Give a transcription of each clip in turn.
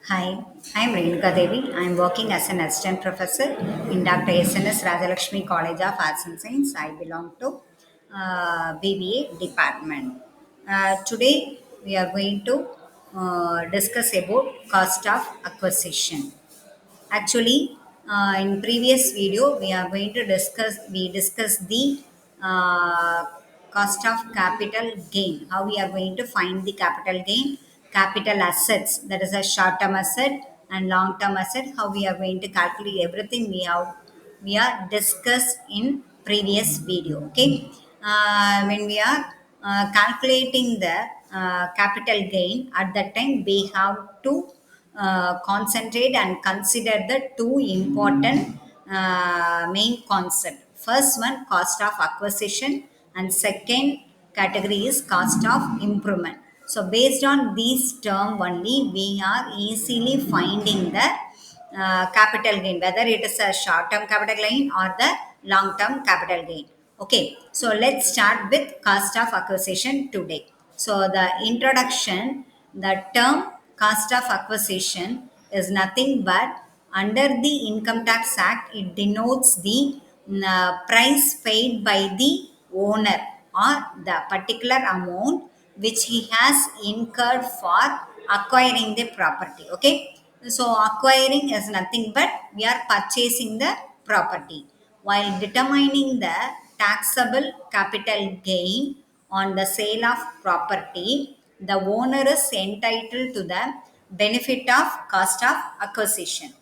Hi, I'm Renugadevi. I'm working as an assistant professor in Dr. SNS Rajalakshmi College of Arts and Science. I belong to BBA department. Today we are going to discuss about cost of acquisition. Actually, in previous video, we discussed the uh, cost of capital gain. How we are going to find the capital gain, capital assets. That is a short-term asset and long-term asset. How we are going to calculate everything we are discussed in previous video. Okay, when we are calculating the capital gain, at that time we have to concentrate and consider the two important main concept. First one, cost of acquisition, and second category is cost of improvement. So based on these term only, we are easily finding the capital gain, whether it is a short term capital gain or the long term capital gain. Okay, so let's start with cost of acquisition today. So the introduction, the term cost of acquisition is nothing but under the Income Tax Act, it denotes the price paid by the owner or the particular amount which he has incurred for acquiring the property. Okay, so acquiring is nothing but we are purchasing the property. While determining the taxable capital gain on the sale of property, the owner is entitled to the benefit of cost of acquisition.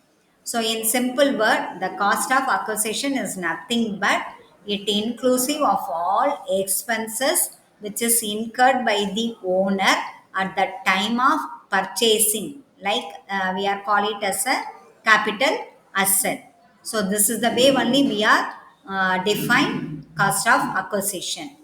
So in simple word, the cost of acquisition is nothing but it inclusive of all expenses which is incurred by the owner at the time of purchasing. Like we are call it as a capital asset. So this is the way only we are define cost of acquisition.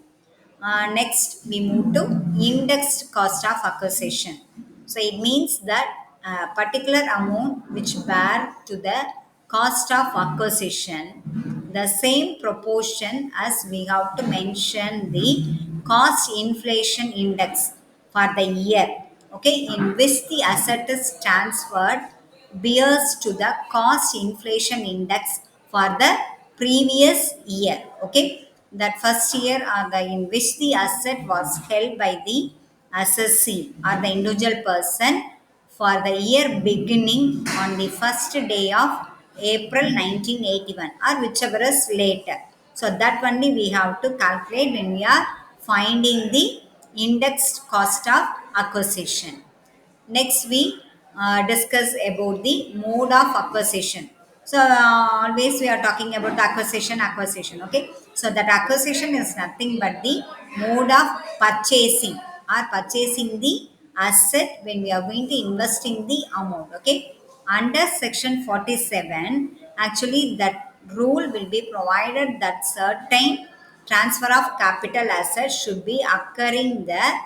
Next, we move to indexed cost of acquisition. So it means that a particular amount which bear to the cost of acquisition, the same proportion as we have to mention the cost inflation index for the year. Okay, in which the asset is transferred bears to the cost inflation index for the previous year. Okay, that first year or the in which the asset was held by the assessee or the individual person for the year beginning on the first day of April 1981 or whichever is later. So that only we have to calculate when we are finding the indexed cost of acquisition. Next, we discuss about the mode of acquisition. So, always we are talking about the acquisition. Okay. So, that acquisition is nothing but the mode of purchasing or purchasing the asset when we are going to invest in the amount. Okay. Under section 47, actually, that rule will be provided that certain transfer of capital assets should be occurring there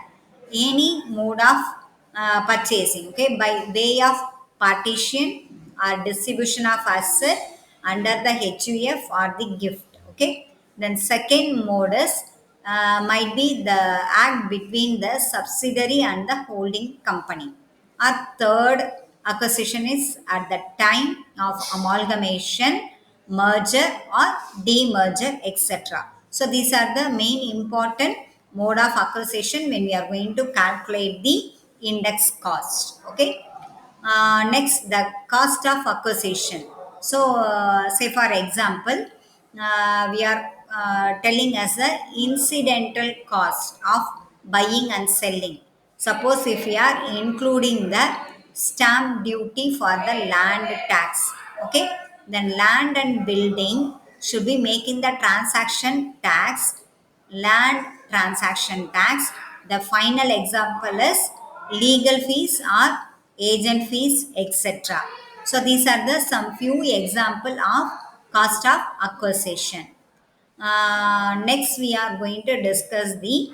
any mode of purchasing, okay, by way of partition or distribution of asset under the HUF or the gift. Okay, then second mode is might be the act between the subsidiary and the holding company. Our third acquisition is at the time of amalgamation, merger or demerger, etc. So these are the main important mode of acquisition when we are going to calculate the index cost. Okay. Next, the cost of acquisition. So, say for example, we are telling as the incidental cost of buying and selling. Suppose if we are including the stamp duty for the land tax, okay, then land and building should be making the transaction tax, land transaction tax. The final example is legal fees or agent fees, etc. So these are the some few example of cost of acquisition. Next, we are going to discuss the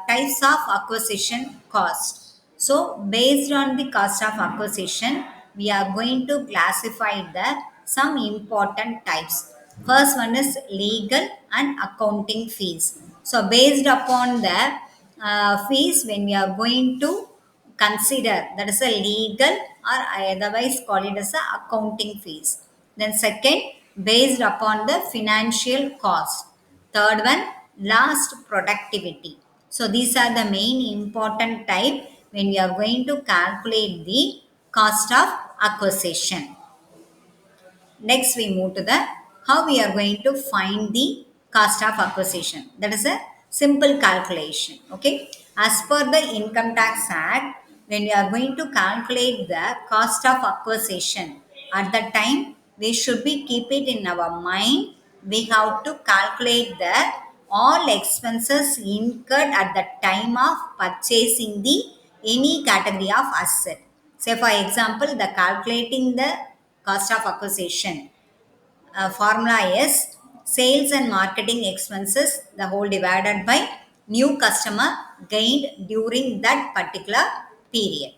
types of acquisition cost. So, based on the cost of acquisition, we are going to classify the some important types. First one is legal and accounting fees. So, based upon the fees, when we are going to consider, that is a legal or otherwise call it as a accounting fees. Then second, based upon the financial cost. Third one, last productivity. So these are the main important type when we are going to calculate the cost of acquisition. Next, we move to the how we are going to find the cost of acquisition. That is a simple calculation. Okay. As per the Income Tax Act, when we are going to calculate the cost of acquisition, at that time we should be keep it in our mind. We have to calculate the all expenses incurred at the time of purchasing the any category of asset. Say for example, the calculating the cost of acquisition formula is sales and marketing expenses the whole divided by new customer gained during that particular period.